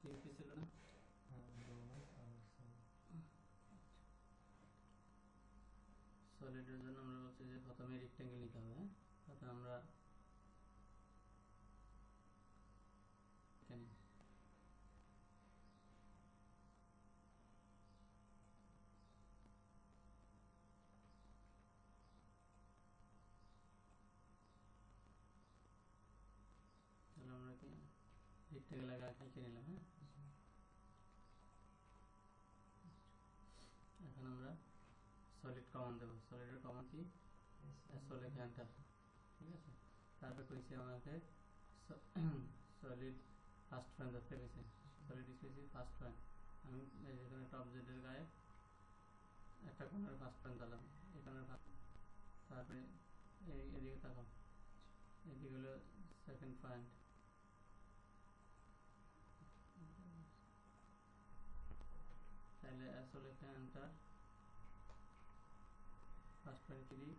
UP ছিল না? সলিডের জন্য আমরা বলছি যে প্রথমে রেক্টেঙ্গেল নিতে হবে। হ্যাঁ, প্রথমে আমরা এখানে তাহলে আমরা কি রেক্টেঙ্গেল আগে এঁকে নিলাম। হ্যাঁ, এখন আমরা সলিড কমান দেবো। সলিডের কমান কি? Solid enter. ঠিক আছে, তারপর কইছে আমাকে সলিড ফার্স্ট পয়েন্ট ধরতে গেছে। সলিড স্পেসি ফার্স্ট পয়েন্ট, আমি যেখানে টপ জেডের গায়ে একটা কোণের ফার্স্ট পয়েন্ট দিলাম, এখানে তারপরে এদিকে তাকাও, এদিকে হলো সেকেন্ড পয়েন্ট। তাহলে আসলে enter first point click,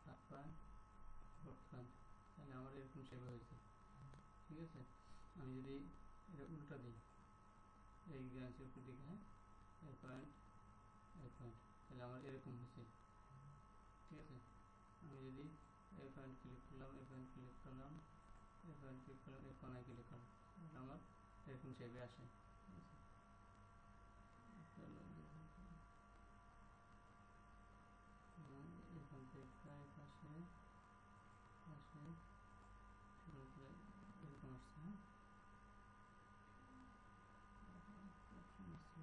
third point, fourth point. তাহলে আমার এরকম শেপ হয়েছে। ঠিক আছে, আমি যদি এটা উল্টা দিই, এই গ্যান্সের উপর দিকে, হ্যাঁ, এই পয়েন্ট, তাহলে আমার এরকম হয়েছে। ঠিক আছে, আমি যদি এই পয়েন্ট ক্লিক করলাম, এই পয়েন্ট ক্লিক করলাম, এই পয়েন্ট ক্লিক করলাম, এই কোনায় ক্লিক করলাম, তাহলে আমার এরকম শেপে আসে। ঠিক আছে, এখান থেকে পাশে পাশে এরকম আসছে। হ্যাঁ, ঠিক আছে,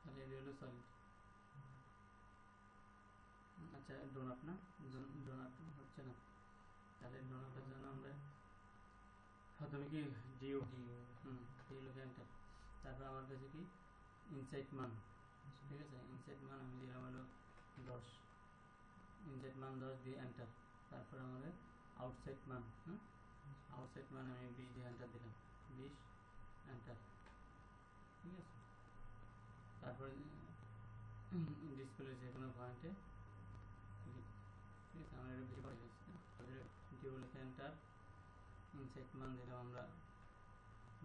তাহলে এটা হলো সলিড। আচ্ছা, ডোনাট না, ডোনাট হচ্ছে না। তাহলে ডোনাটের জন্য আমরা প্রথমে কি ডিও ডিও লিখে এন্টার। তারপর আমার কাছে কি ইনসাইড মান। ঠিক আছে, ইনসাইড মান আমি দিলাম হলো 10, ইনসাইড মান 10 দিয়ে এন্টার। তারপর আমাদের আউটসাইড মান, আউটসাইড মান আমি 20 দিয়ে এন্টার দিলাম, 20 এন্টার। ঠিক আছে, তারপরে ডিসপ্লে যে কোনো পয়েন্টে ক্লিক। ঠিক আছে, আমার এটা বেশি পড়ে গেছে। ডিও লিখে এন্টার, ইনসাইড মান দিলাম আমরা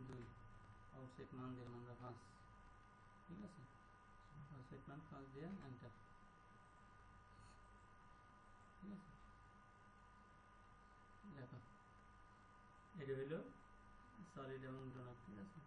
2, আউটসাইড মান দিলাম আমরা 5। ঠিক আছে, আউটসাইড মান 5 দিয়ে এন্টার। ঠিক আছে, দেখো এটা হইল সলিড এবং ডোনাট। ঠিক আছে,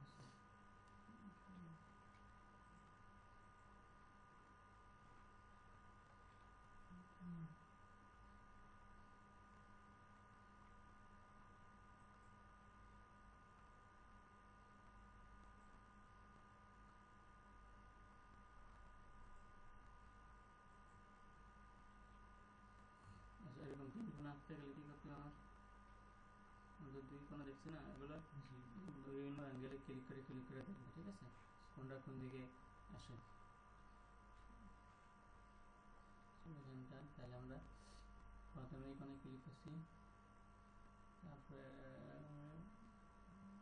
আচ্ছা, এরকম 3 কোণা আঁকতে গেলে কি করতে হবে? আমাদের 2 কোণা দেখছি না, এগুলো বিভিন্ন অ্যাঙ্গেলে ক্লিক করে দেখবে। ঠিক আছে, কোনটা কোন দিকে আসে। তাহলে আমরা প্রথমে এই কোণে ক্লিক করছি, তারপরে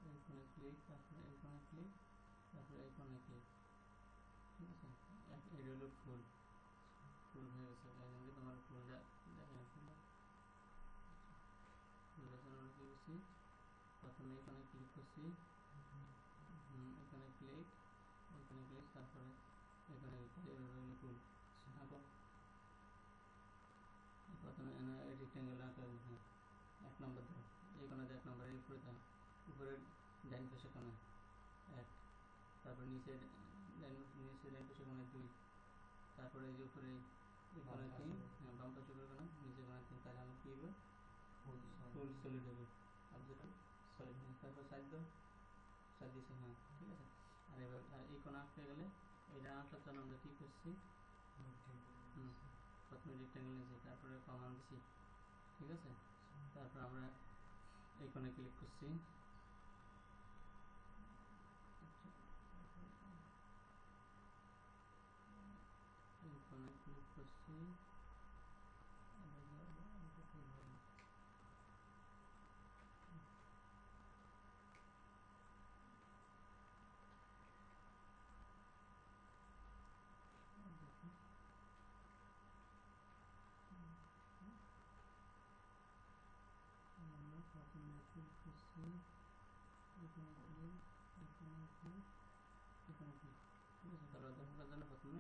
এই কোণে ক্লিক, তারপরে এই কোণে ক্লিক, তারপরে এই কোণে ক্লিক। ঠিক আছে, এটা হলো ফুল হয়ে গেছে। এখান থেকে তোমার ফুলটা দেখেন, ফুলের জন্য আমরা কি করছি, প্রথমে এখানে ক্লিক করছি, এখানে ক্লিক, এখানে ক্লিক, তারপরে এখানে এভাবে ফুল আঁকো। প্রথমে রেক্টেঙ্গেল আঁকা, 1 নম্বর দাও, এই কোণাতে 1 নম্বর, এই উপরে দাও, উপরের ডাইন পাশে কোণে 1, তারপর নিচে ডাইন পাশে কোণে 2, তারপরে এই যে উপরে এই কোণে 3, বাম পাশে উপরে কোণে, নিচে কোণে 3। তাহলে আমার কি হবে? ফুল সলিড হবে, অবজেক্ট সলিড। তারপর সাইড দাও, সাইড দিয়েছে, হ্যাঁ, ঠিক আছে। আর এবার এই কোণা আঁকতে গেলে এটা আঁকার জন্য আমরা কি করছি, প্রথমে রেক্ট্যাঙ্গেল নিয়েছি, তারপরে কমান দিছি, ঠিক আছে। তারপর আমরা এই কোণে ক্লিক করছি, এই কোণে ক্লিক করছি, প্রথমে ক্লিক করছি, এখানে ক্লিক, এখানে ক্লিক, এখানে ক্লিক, ঠিক আছে। তাহলে দেখার জন্য প্রথমে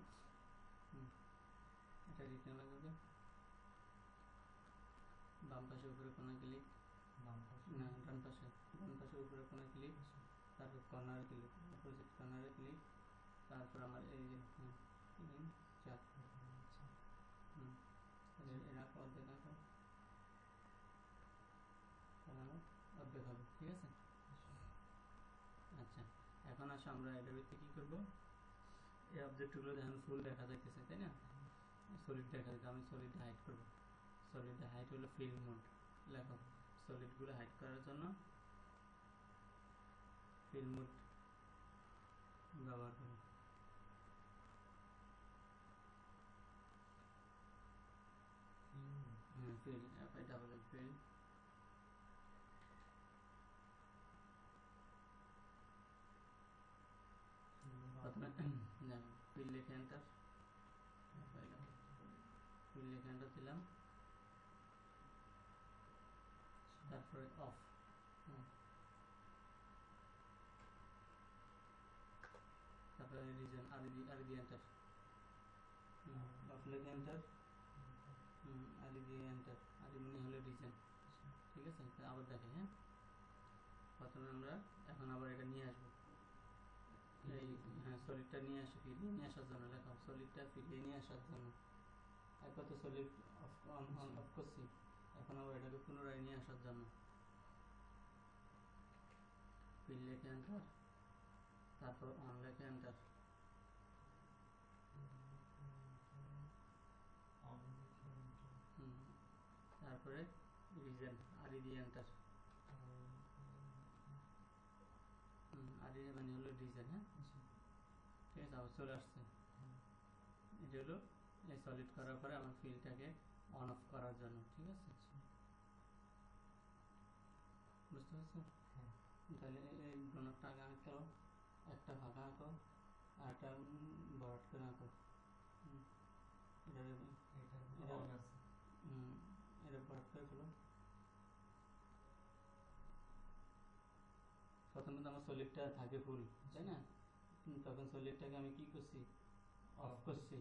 এটা রিটার্ন লাগাবে, বাম পাশে উপরে কোণে ক্লিক, না ডান পাশে উপরে কোণে ক্লিক, তারপর কর্নার ক্লিক, অপোজিট কর্নারে ক্লিক, তারপর আমার এই যে 3 4 এরা অর্ধেক আঁকা, অর্ধেক হবে, ঠিক আছে। আচ্ছা, এখন আসো আমরা এটার ভিতরে কি করবো, এই অবজেক্টগুলো দেখেন ফুল দেখা যাইতেছে, তাই না, সলিড দেখা যাচ্ছে। আমি সলিড হাইড করবো, সলিড হাইড হলো ফিল মোড, লেখো সলিডগুলো হাইড করার জন্য ফিল মোড ব্যবহার করবো। ফিল, এটা বলে ফিল, প্রথমে ফিল লিখে এন্টার, ফিল লিখে এন্টার দিলাম, তারপরে অফ, তারপরে রিজন আর দিয়ে এন্টার, অফ লিখে এন্টার, আর দিয়ে এন্টার, আর মানে হলো রিজন, ঠিক আছে। আবার দেখে, হ্যাঁ, প্রথমে আমরা এখন আবার এটা নিয়ে আসবো, এই সলিডটা নিয়ে আসি, ফিরিয়ে নিয়ে আসার জন্য লেখা, সলিডটা ফিরিয়ে নিয়ে আসার জন্য। একবার তো সলিড অফ করছি, এখন আবার এটাকে পুনরায় নিয়ে আসার জন্য ফিল লিখে এন্টার, তারপর অন লিখে এন্টার, তারপরে রিজন আর দিয়ে এন্টার, আর মানে হলো রিজন, হ্যাঁ, ঠিক আছে। আবার চলে আসছে, এটা হলো এই সলিড করার পরে আমার ফিলটাকে অন অফ করার জন্য, ঠিক আছে। বুঝতে পারছো? তাহলে এই ডোনারটা আগে আঁকো, একটা ফাঁকা আঁকো, আর একটা ভরাট করে আঁকো, এটা ভরাট করে ফেলো। প্রথমে তো আমার সলিডটা থাকে ফুল, তাই না, তখন সলিডটাকে আমি কি করছি, অফ করছি,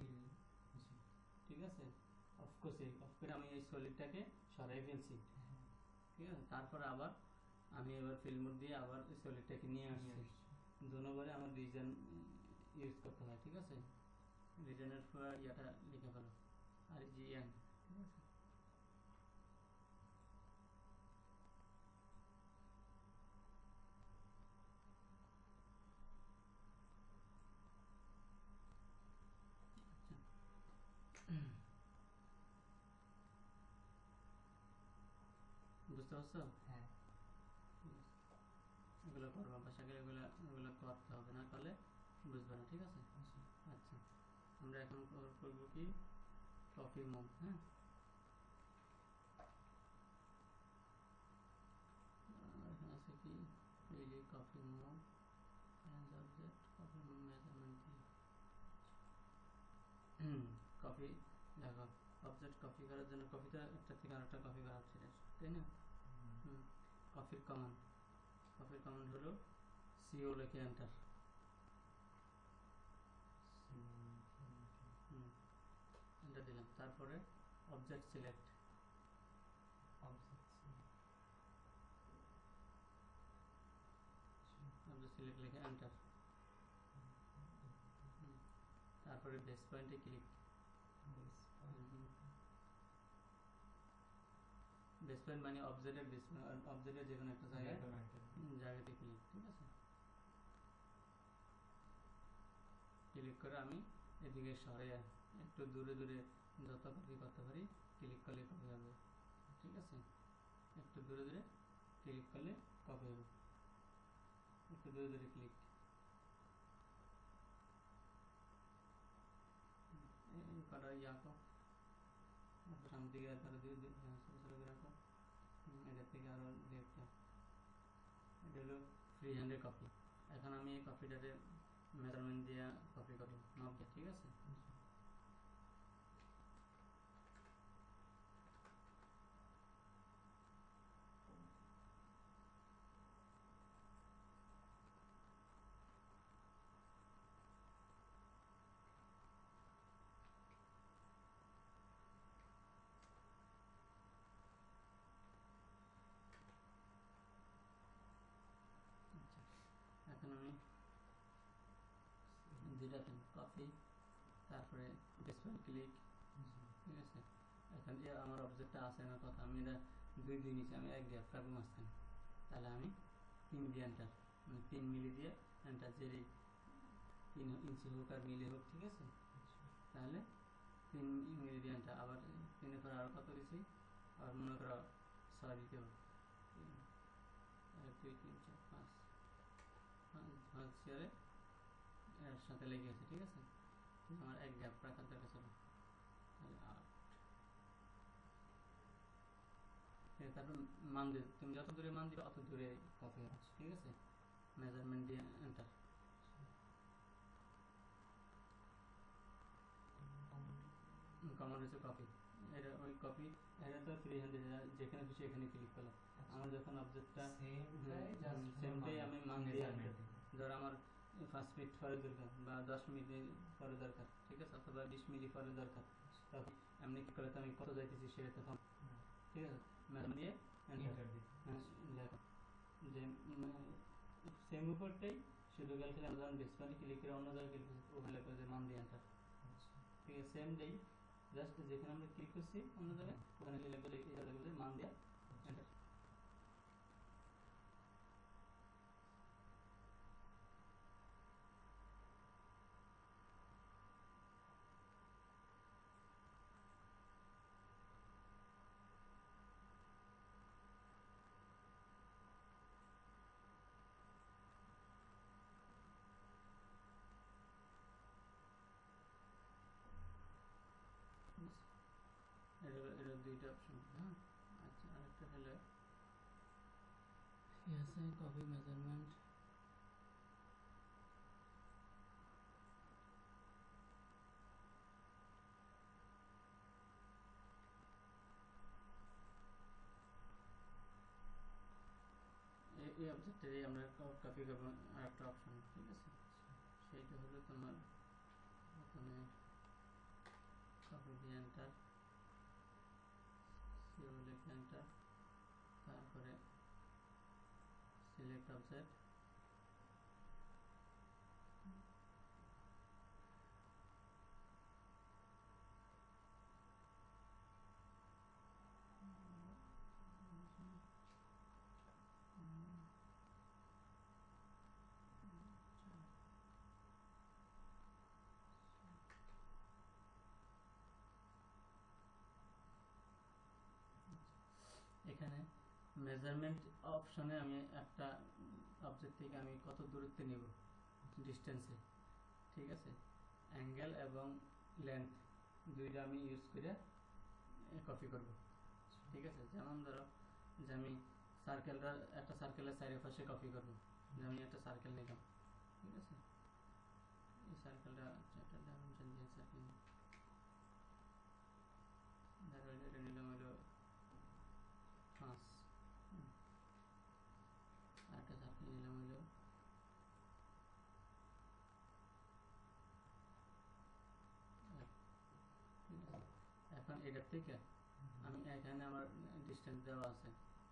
ঠিক আছে, অফ করছি, অফ করে আমি এই সলিডটাকে সরাই ফেলছি, ঠিক আছে। তারপর আবার আমি এবার ফিল মোড দিয়ে আবার সলিডটাকে নিয়ে আসছি, দুবারে আমার রিজন ইউজ করতে হয়, ঠিক আছে। রিজনের পর ইয়াটা লিখে ফেলো, আর জিএন, ঠিক আছে। বুঝতে পারছো? হ্যাঁ, এগুলো করবো, বাসা গেলে এগুলো করতে হবে, না করলে বুঝবে না, ঠিক আছে। আচ্ছা, আমরা এখন করবো কি, কপি মুভ, হ্যাঁ, এখানে আছে কি, এই copy move object, copy move measurement দিয়ে কপি দেখো, অবজেক্ট কপি করার জন্য কপিটা একটা থেকে আরেকটা কপি করা হচ্ছে, তাই না। কপির কমান্ড হলো সিও লিখে এন্টার, এন্টার দিলাম, তারপরে অবজেক্ট সিলেক্ট, অবজেক্ট সিলেক্ট লিখে এন্টার, তারপরে বেস পয়েন্টে ক্লিক, বেস পয়েন্ট মানে অবজেক্টের বেস, অবজেক্টের যে কোনো একটা জায়গাতে ক্লিক, ঠিক আছে। ক্লিক করে আমি এদিকে সরে একটু দূরে যত কপি করতে পারি ক্লিক করলে কপি হবে, ঠিক আছে। একটু দূরে দূরে ক্লিক করলে কপি হবে, একটু দূরে দূরে ক্লিক, কটা আঁকো, সামনে দিকে আর ছোটো ছোটো করে আঁকো, এটার থেকে আরও লেফটে, এটা হলো ফ্রি হ্যান্ডের কপি। এখন আমি এই কপিটাতে মেজারমেন্ট দিয়ে কপি করব, মাপ দিয়ে, ঠিক আছে। এখন আমি দুইটা কপি, তারপরে ডিসপ্লে ক্লিক, ঠিক আছে। এখন যে আমার অবজেক্টটা আছে না কথা, আমি এটা 2 দিয়ে নিচ্ছি, আমি 1 গ্যাপ রাখবো মাঝখানে, তাহলে আমি 3 দিয়ে এন্টার, মানে 3 মিলি দিয়ে এন্টার, যে 3 ইঞ্চি হোক আর মিলি হোক, ঠিক আছে। তাহলে 3 মিলি দিয়ে এন্টার, আবার 3 এর পর আরও কত দিচ্ছি, আবার মনে করো 6 দিতে হবে, 1 2 3 4 5 5 চেয়ারে এর সাথে লেগে আছে, ঠিক আছে। আমার 1 গ্যাপ রাখার দরকার ছিল, তাহলে 8। তারপর মান দিয়ে, তুমি যত দূরে মান দিবে অত দূরে কপি হবে, ঠিক আছে। মেজারমেন্ট দিয়ে এন্টার, কমন হচ্ছে কপি, এটা ওই কপি, এটা তো ফ্রি হ্যান্ড, যেখানে খুশি এখানে ক্লিক করলাম। আমার যখন অবজেক্টটা সেমটাই আমি মান দিয়ে, ধর আমার 5 মিনিট পরে দরকার বা 10 মিনিট পরে দরকার, ঠিক আছে, অথবা 20 মিনিট পরে দরকার, তখন এমনি কি করলে আমি কত যাইতেছি সেটা তখন, ঠিক আছে, ম্যাম দিয়ে এন্টার লেখো, যে সেম উপরটাই শুধু গেলে আমরা যখন ডিসপ্লে ক্লিক করে অন্য জায়গায় ক্লিক করছি ওখানে লেখো যে মান দিয়ে এন্টার, ঠিক আছে। সেম দেই, জাস্ট যেখানে আমরা ক্লিক করছি অন্য জায়গায় ওখানে লেখো যে এটা লেখো যে মান দিয়ে এন্টার। এটা দুইটা অপশন, হ্যাঁ। আচ্ছা, আরেকটা হলো কপি মেজারমেন্ট, এই অবজেক্টেরই আমরা কপি করবো আরেকটা অপশন, ঠিক আছে। সেইটা হলো তোমার প্রথমে কপি দিয়ে এন্টার, সিও লিখে এন্টার, তারপরে সিলেক্ট অবজেক্ট, এখানে মেজারমেন্ট অপশনে আমি একটা অবজেক্ট থেকে আমি কত দূরত্বে নেব, ডিস্টেন্সে, ঠিক আছে। অ্যাঙ্গেল এবং লেন্থ দুইটা আমি ইউজ করে কপি করব, ঠিক আছে। যেমন ধরো যে আমি সার্কেলটা, একটা সার্কেলের চারিপাশে কপি করব, যে আমি একটা সার্কেল নিলাম, ঠিক আছে। এই সার্কেলটা একটা ডাইমেনশন দিয়ে সার্কেল, ধরো এটা নিলাম হলো 5, আরেকটা সার্কেল নিলাম হলো 1, ঠিক আছে। এখন এটার থেকে আমি এখানে আমার ডিস্টেন্স দেওয়া আছে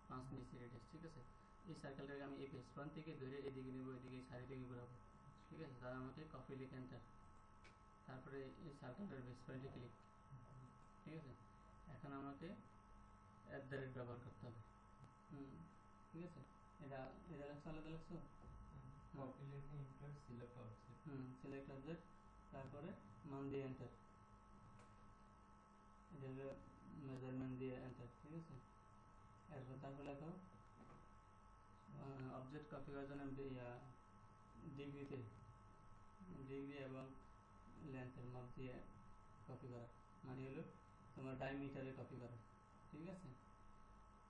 5 নিচে রেডিয়াস, ঠিক আছে। এই সার্কেলটাকে আমি এই বেস পয়েন্ট থেকে ধরে এদিকে নেব, এদিকে চারিদিকে ঘোরাবো, ঠিক আছে। তাহলে আমাকে কপি লিখে এন্টার, তারপরে এই সার্কেলটার বেস পয়েন্টে ক্লিক, ঠিক আছে। এখন আমাকে ব্যবহার করতে হবে, ঠিক আছে। এটা এটা লেখছো, আলাদা লেখছো, কপি লিখে enter, select object, select object, তারপরে মান দিয়ে এন্টার, মেজারমেন্ট দিয়ে এন্টার, ঠিক আছে। এরপর তারপর লেখো অবজেক্ট কপি করার জন্য ডিগ্রিতে ডিগ্রি এবং লেন্থের মাপ দিয়ে কপি করা, মানে হলো তোমার ডায়ামিটারে কপি করা, ঠিক আছে।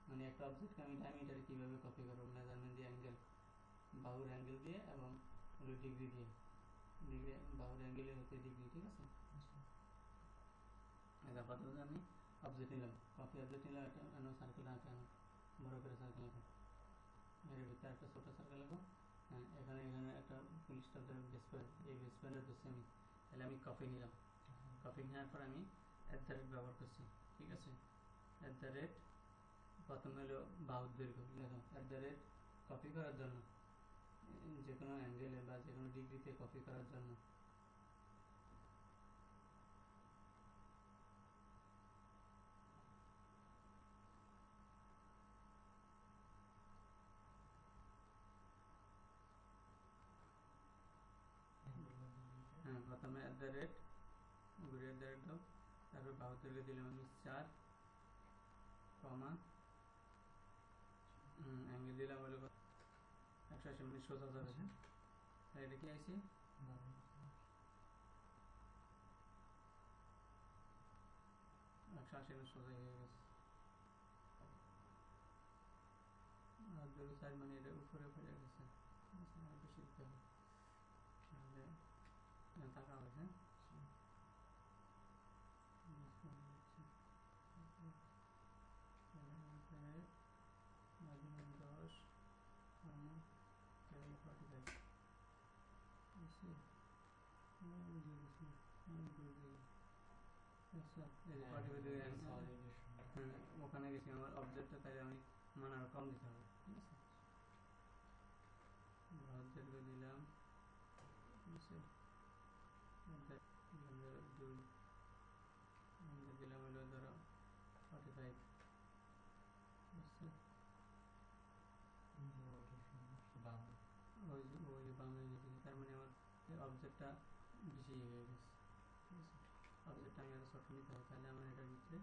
মানে একটা অবজেক্টকে আমি ডায়ামিটারে কীভাবে কপি করবো, মেজারমেন্ট দিয়ে অ্যাঙ্গেল, বাহুর অ্যাঙ্গেল দিয়ে এবং হলো ডিগ্রি দিয়ে, ডিগ্রি বাহুর অ্যাঙ্গেলে হচ্ছে ডিগ্রি, ঠিক আছে। এটা প্রথমে আমি অবজেক্ট নিলাম, কপি অবজেক্ট নিলাম, একটা সার্কেল আঁকানো, বড় করে সার্কেল আঁকা, এর ভিতরে একটা ছোট সার্কেল আঁকো। হ্যাঁ, এখানে একটা ফুল স্টপ দেওয়ার বেস পয়েন্ট, এই বেস পয়েন্টের ধরছি আমি, তাহলে আমি কপি নিলাম। কপি নেওয়ার পর আমি ব্যবহার করছি, ঠিক আছে। প্রথমে হলো বাহুর দৈর্ঘ্য লেখো, কপি করার জন্য, যে কোনো অ্যাঙ্গেলে বা যে কোনো ডিগ্রিতে কপি করার জন্য প্রথমে ঘুরিয়ে দাও, তারপর বাহুর দৈর্ঘ্য দিলাম আমি 4, অ্যাঙ্গেল দিলাম হলো 180 মিনিট সোজা যাবে। হ্যাঁ, এটা কি আইছে, 180 মিনিট সোজা হয়ে গেছে। আর 4 মানে এটা উপরে পড়ে গেছে, আর বেশি দিতে হবে, তাহলে টাকা হবে। হ্যাঁ, মার্জিন 10, 45 ওখানে গেছি আমার অবজেক্টটা, তাই আমি মান আরো কম দিতে হবে, ঠিক আছে। অবজেক্ট দিলাম 2, দিলাম হলো ধরো 45, ওই যে বাম হয়ে গেছে, তার মানে আমার অবজেক্টটা বেশি হয়ে গেছে, ঠিক আছে। অবজেক্টটা আমি আরো ছোট নিতে হবে, তাহলে আমার এটার ভিতরে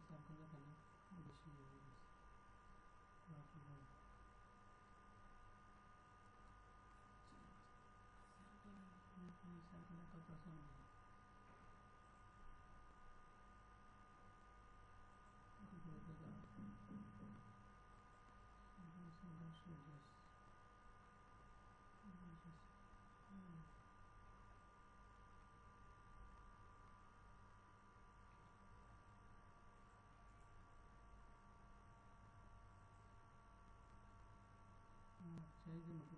সার্কেলটা তাহলে বেশি হয়ে গেছে। সার্কেলের কত আছে সেই জন্য করে দিয়েছি।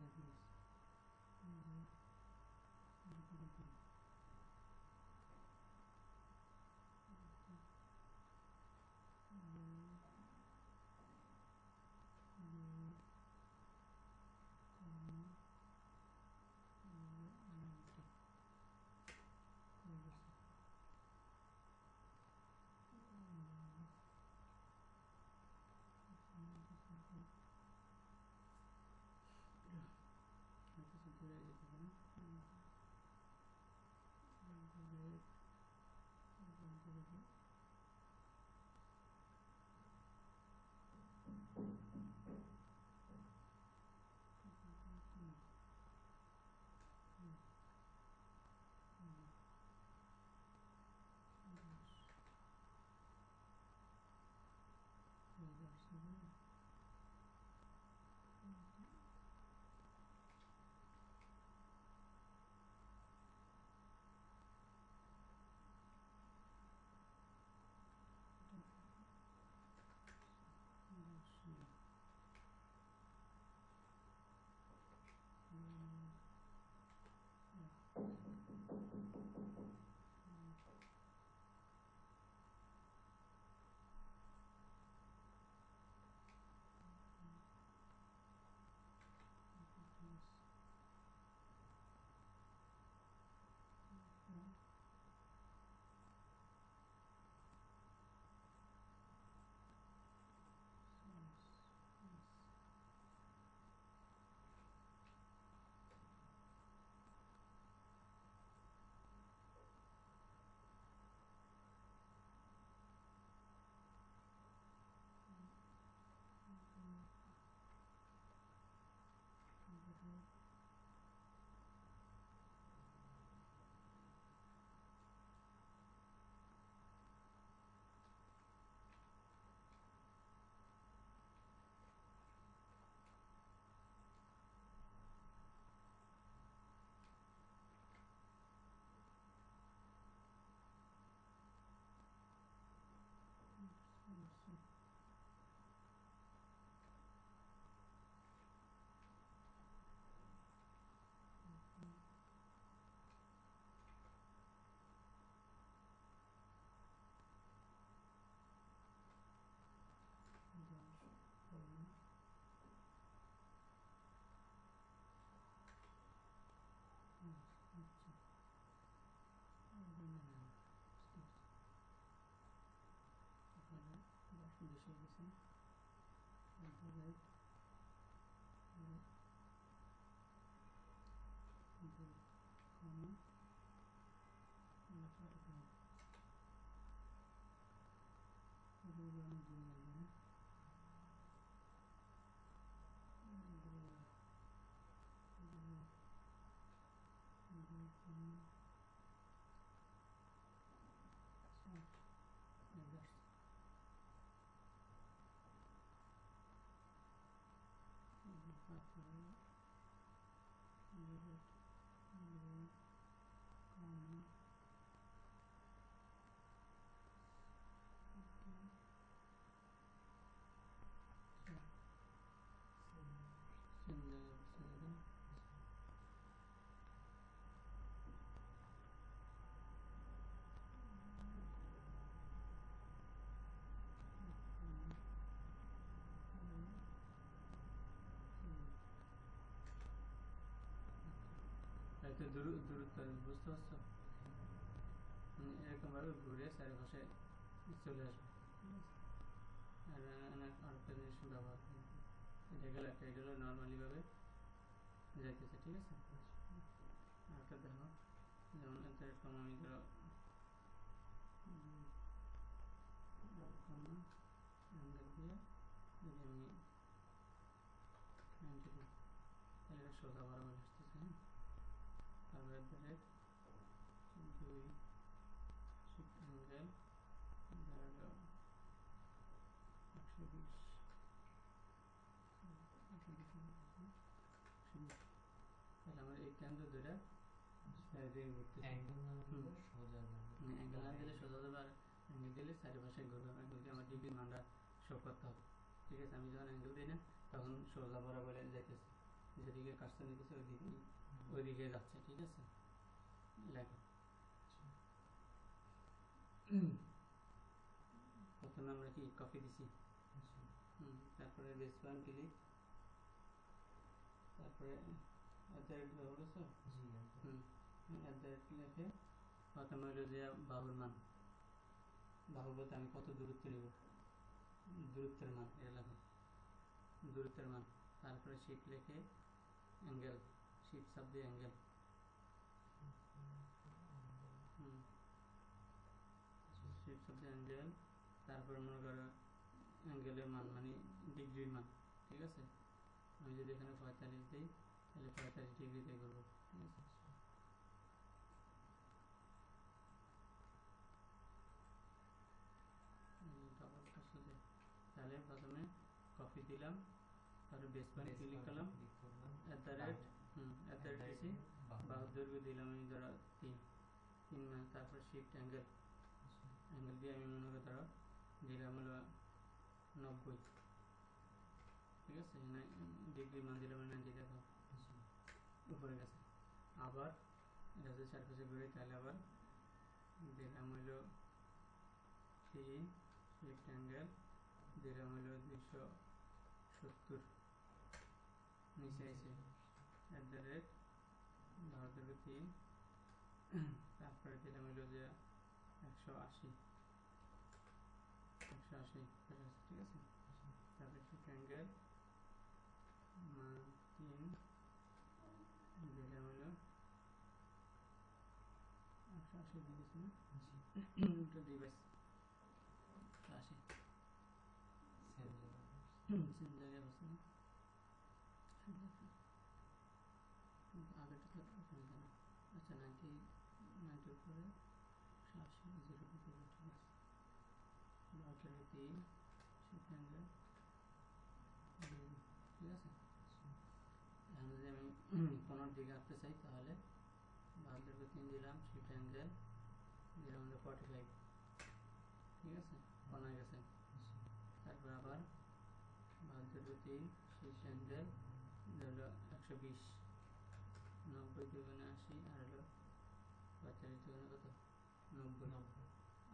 রেট কমা হয়তো দূরত্ব বুঝতে পারছো? এরকম ভাবে ঘুরে চারিপাশে চলে আসবে। আর আরেকটা জিনিস ব্যবহার করবে, এটা গেল একটা, এটা হলো নর্মালি ভাবে যাইতেছে, ঠিক আছে? আরেকটা দেখো, যেমন এরকম আমি ধরো অ্যাঙ্গেল দিয়ে যদি আমি 90 দিই, তাহলে এটা সোজা বরাবর আসতেছে। হ্যাঁ, তারপরে ধরে 2 শিফট অ্যাঙ্গেল ধরো 120, তাহলে আমার এই কেন্দ্র ধরে অ্যাঙ্গেল না দিলে সোজা যাবে, অ্যাঙ্গেল না দিলে সোজা যাবে, আর অ্যাঙ্গেল দিলে চারিপাশে ঘুরবে। অ্যাঙ্গেল দিয়ে আমার ডিগ্রি মানটা শো করতে হবে, ঠিক আছে? আমি যখন অ্যাঙ্গেল দিই না তখন সোজা বরাবর যাইতেছে, যেদিকে কাজটা নিতেছে ওইদিকে যাচ্ছে, ঠিক আছে? লেখো। প্রথমে আমরা কি কপি দিছি, তারপরে বেস ওয়ান ক্লিক, তারপরে ব্যবহার করছো, লিখে প্রথমে হলো যে বাহুর মান, বাহু বলতে আমি কত দূরত্ব নিব, দূরত্বের মান, এটা লেখো, দূরত্বের মান। তারপরে শিফট লিখে অ্যাঙ্গেল, শিফট চাপ দিয়ে অ্যাঙ্গেল, শিফট চাপ দিয়ে অ্যাঙ্গেল। তারপরে মনে করো অ্যাঙ্গেলের মান মানে ডিগ্রির মান, ঠিক আছে? আমি যদি এখানে 45 দিই তাহলে 45 ডিগ্রি দিয়ে করবো, ঠিক আছে? তাহলে প্রথমে কপি দিলাম, তারপরে বেস পয়েন্ট ক্লিক করলাম, দিছি, বাহুর দৈর্ঘ্য দিলাম আমি ধরো 3, তারপর শিফট অ্যাঙ্গেল, অ্যাঙ্গেল দিয়ে আমি মনে করো ধরো দিলাম হলো 90, ঠিক আছে? ডিগ্রি মান দিলাম 90, দেখো উপরে গেছে। আবার এটা যদি চারপাশে ঘুরে তাহলে আবার দিলাম হইলো 3, শিফট অ্যাঙ্গেল দিলাম হইলো 270, নিচে এসে @ 3, তারপরে দিলাম হইলো যে 180, ঠিক আছে? তারপরে শিফট অ্যাঙ্গেল 3 দিলাম হইলো 180 দিয়েছি না, এটা ডিভাইস 80 সেম জায়গায় বসে না, আগেরটা তো ওখানে কেন? আচ্ছা 90 উপরে 80 0 উপরে, ঠিক আছে? 3 শিফট অ্যাঙ্গেল, ঠিক আছে? এখন যদি আমি কোনার দিকে আসতে চাই তাহলে 3 দিলাম, শিফট অ্যাঙ্গেল দিলাম 45, ঠিক আছে? কোনায় গেছে। তারপর আবার 3 শিফট অ্যাঙ্গেল হলো 120, 90 দুগুণে 80 আর হলো 45 দুগুণে কত, 90,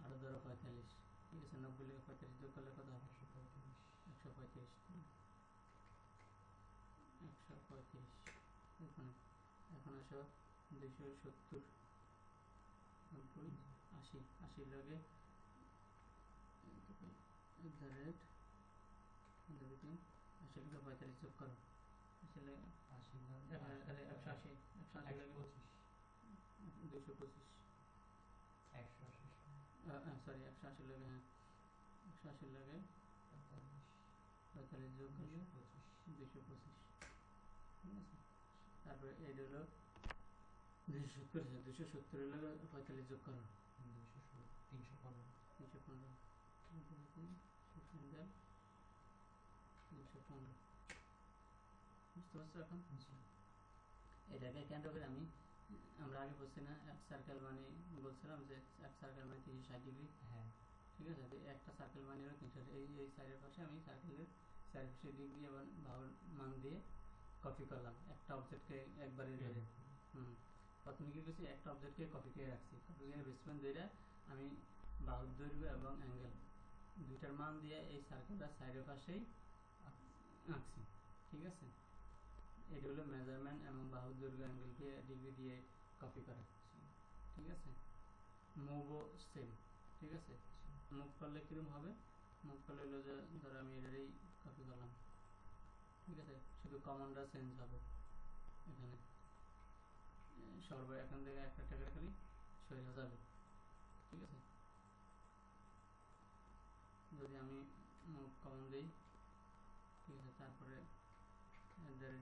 আরো ধরো 45, ঠিক আছে? 90 লিখে 45 যোগ করলে কত হবে? 135, 135। এখন আসো 270, 90, 80, 80 লগে @ 3 80 থেকে 45 যোগ করো, আসলে 80 ভাগ 180, 180 লাগে 225, 180 সরি 180 লাগে, হ্যাঁ 180 লাগে 45 যোগ করলে 225, ঠিক আছে। তারপরে এইটা হলো 270, 270 লাগে 45 যোগ করো 315, 315, 315, বুঝতে পারছো এখন? এটাকে কেন্দ্র করে আমরা আগে বলছি না এক সার্কেল মানে, বলছিলাম যে এক সার্কেল মানে 360 ডিগ্রি, হ্যাঁ ঠিক আছে। একটা সার্কেল মানে হলো 360, এই সাইডের পাশে আমি সার্কেলের চারপাশে ডিগ্রি এবং বাহুর মান দিয়ে কপি করলাম একটা অবজেক্টকে একবারে ধরে। প্রথমে কি করছি, একটা অবজেক্টকে কপি করে রাখছি, কপি করে বেসমেন ধরে আমি বাহুর দৈর্ঘ্য এবং অ্যাঙ্গেল দুইটার মান দিয়ে এই সার্কেলটার সাইডের পাশেই আঁকছি, ঠিক আছে। এটা হলো মেজারমেন্ট এবং বাহুর দৈর্ঘ্য অ্যাঙ্গেলকে ডিগ্রি দিয়ে কপি করা, ঠিক আছে। মুভও সেম, ঠিক আছে। মুভ করলে কিরকম হবে, মুভ করলে হলো যে ধরো আমি এটারই কপি করলাম, ঠিক আছে, শুধু কমান্ডটা চেঞ্জ হবে এখানে, এখান থেকে একটা করে খালি সরে যাবে, ঠিক আছে। যদি আমি মুভ কমান্ড দিই, ঠিক আছে, তারপরে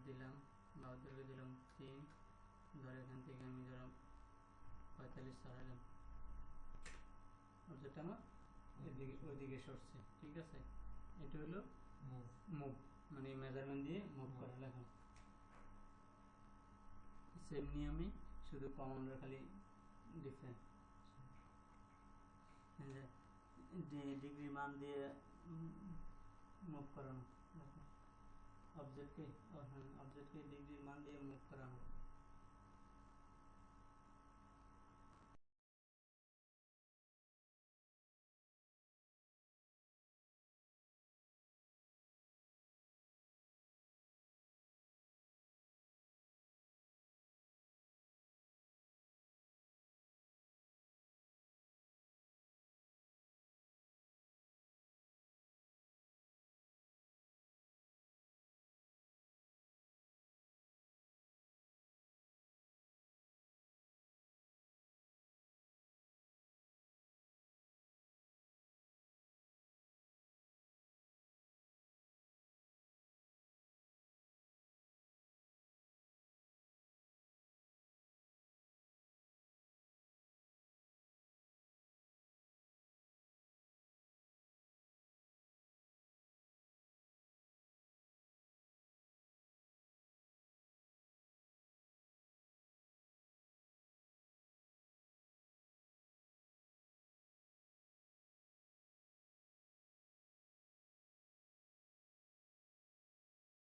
দিলাম বাহুর দৈর্ঘ্য দিলাম 3, ধরে এখান থেকে আমি ধরো 45 সরাইলাম, অবজেক্ট আমার ওইদিকে সরছে, ঠিক আছে। এটা হলো মুভ, মানে মেজারমেন্ট দিয়ে মুভ করা লেখা। সেম নিয়মে শুধু কমান্ডের খালি ডিফারেন্ট, ডিগ্রি মান দিয়ে মুভ করানো, অবজেক্টকে ডিগ্রির মান দিয়ে মুভ করানো।